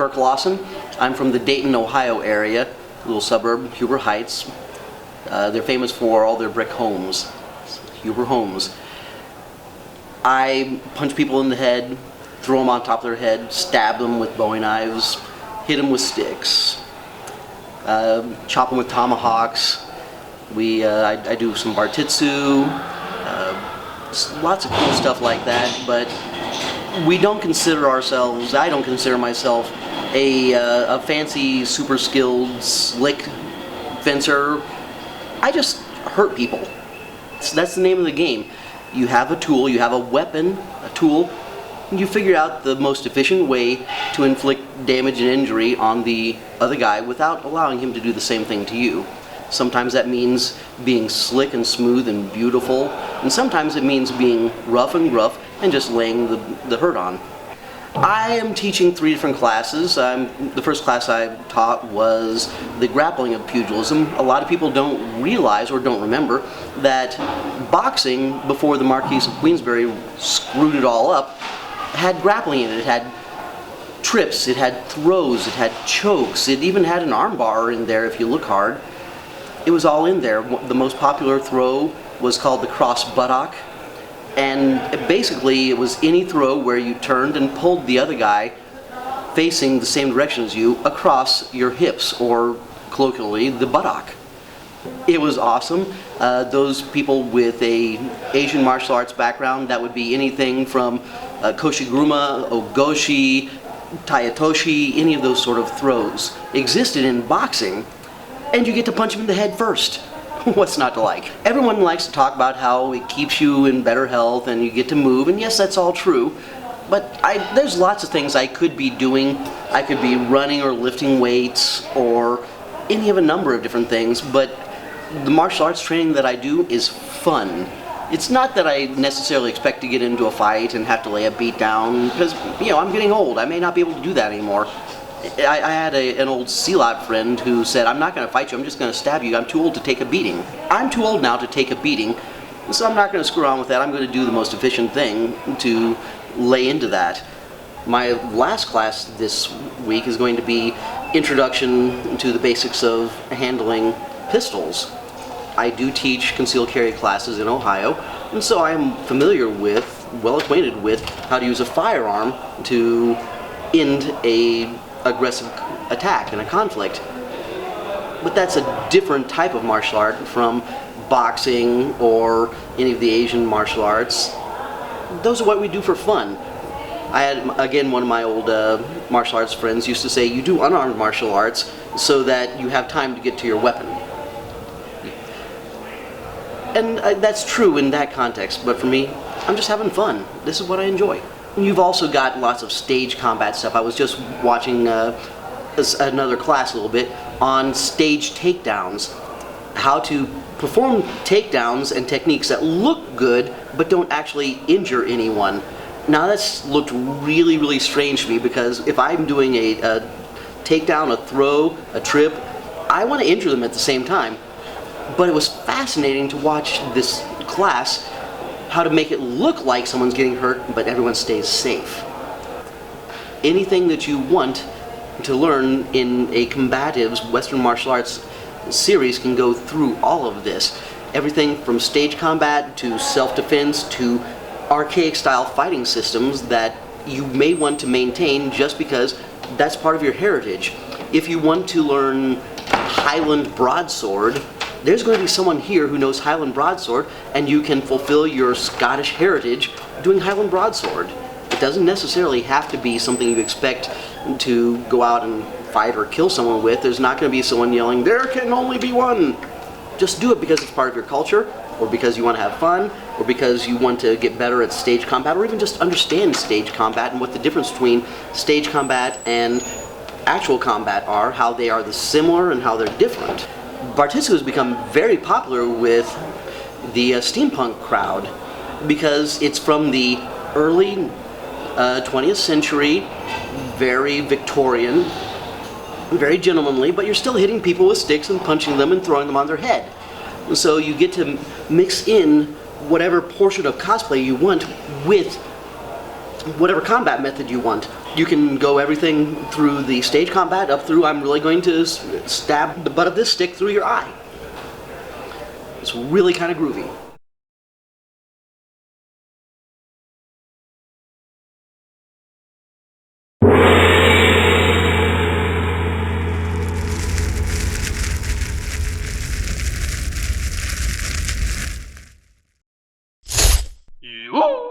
Kirk Lawson. I'm from the Dayton, Ohio area, a little suburb, Huber Heights. They're famous for all their brick homes, Huber homes. I punch people in the head, throw them on top of their head, stab them with Bowie knives, hit them with sticks, chop them with tomahawks. I do some bartitsu, lots of cool stuff like that, but we don't consider ourselves, I don't consider myself a fancy, super skilled, slick fencer. I just hurt people. So that's the name of the game. You have a tool, you have a weapon, a tool, and you figure out the most efficient way to inflict damage and injury on the other guy without allowing him to do the same thing to you. Sometimes that means being slick and smooth and beautiful, and sometimes it means being rough and gruff and just laying the hurt on. I am teaching 3 different classes. The first class I taught was the grappling of pugilism. A lot of people don't realize or don't remember that boxing, before the Marquis of Queensberry screwed it all up, had grappling in it. It had trips, it had throws, it had chokes, it even had an armbar in there if you look hard. It was all in there. The most popular throw was called the cross buttock, and basically it was any throw where you turned and pulled the other guy facing the same direction as you across your hips, or colloquially the buttock. It was awesome. Those people with a Asian martial arts background, that would be anything from koshiguruma, ogoshi, taitoshi, any of those sort of throws existed in boxing. And you get to punch him in the head first. What's not to like? Everyone likes to talk about how it keeps you in better health and you get to move, and yes, that's all true. But there's lots of things I could be doing. I could be running or lifting weights or any of a number of different things, but the martial arts training that I do is fun. It's not that I necessarily expect to get into a fight and have to lay a beat down, because, I'm getting old. I may not be able to do that anymore. I had an old Sealot friend who said, "I'm not going to fight you, I'm just going to stab you. I'm too old to take a beating." I'm too old now to take a beating, so I'm not going to screw around with that. I'm going to do the most efficient thing to lay into that. My last class this week is going to be Introduction to the Basics of Handling Pistols. I do teach concealed carry classes in Ohio, and so I'm familiar with, well acquainted with, how to use a firearm to end a aggressive attack in a conflict. But that's a different type of martial art from boxing or any of the Asian martial arts. Those are what we do for fun. I had, again, one of my old martial arts friends used to say, you do unarmed martial arts so that you have time to get to your weapon. And that's true in that context, but for me, I'm just having fun. This is what I enjoy. You've also got lots of stage combat stuff. I was just watching another class a little bit on stage takedowns. How to perform takedowns and techniques that look good but don't actually injure anyone. Now that's looked really, really strange to me, because if I'm doing a takedown, a throw, a trip, I want to injure them at the same time. But it was fascinating to watch this class, how to make it look like someone's getting hurt, but everyone stays safe. Anything that you want to learn in a combatives Western martial arts series can go through all of this. Everything from stage combat to self-defense to archaic style fighting systems that you may want to maintain just because that's part of your heritage. If you want to learn Highland broadsword, there's going to be someone here who knows Highland broadsword, and you can fulfill your Scottish heritage doing Highland broadsword. It doesn't necessarily have to be something you expect to go out and fight or kill someone with. There's not going to be someone yelling, "There can only be one!" Just do it because it's part of your culture, or because you want to have fun, or because you want to get better at stage combat, or even just understand stage combat and what the difference between stage combat and actual combat are, how they are similar and how they're different. Bartitsu has become very popular with the steampunk crowd because it's from the early 20th century, very Victorian, very gentlemanly, but you're still hitting people with sticks and punching them and throwing them on their head. And so you get to mix in whatever portion of cosplay you want with whatever combat method you want. You can go everything through the stage combat up through I'm really going to stab the butt of this stick through your eye. It's really kind of groovy. Woo!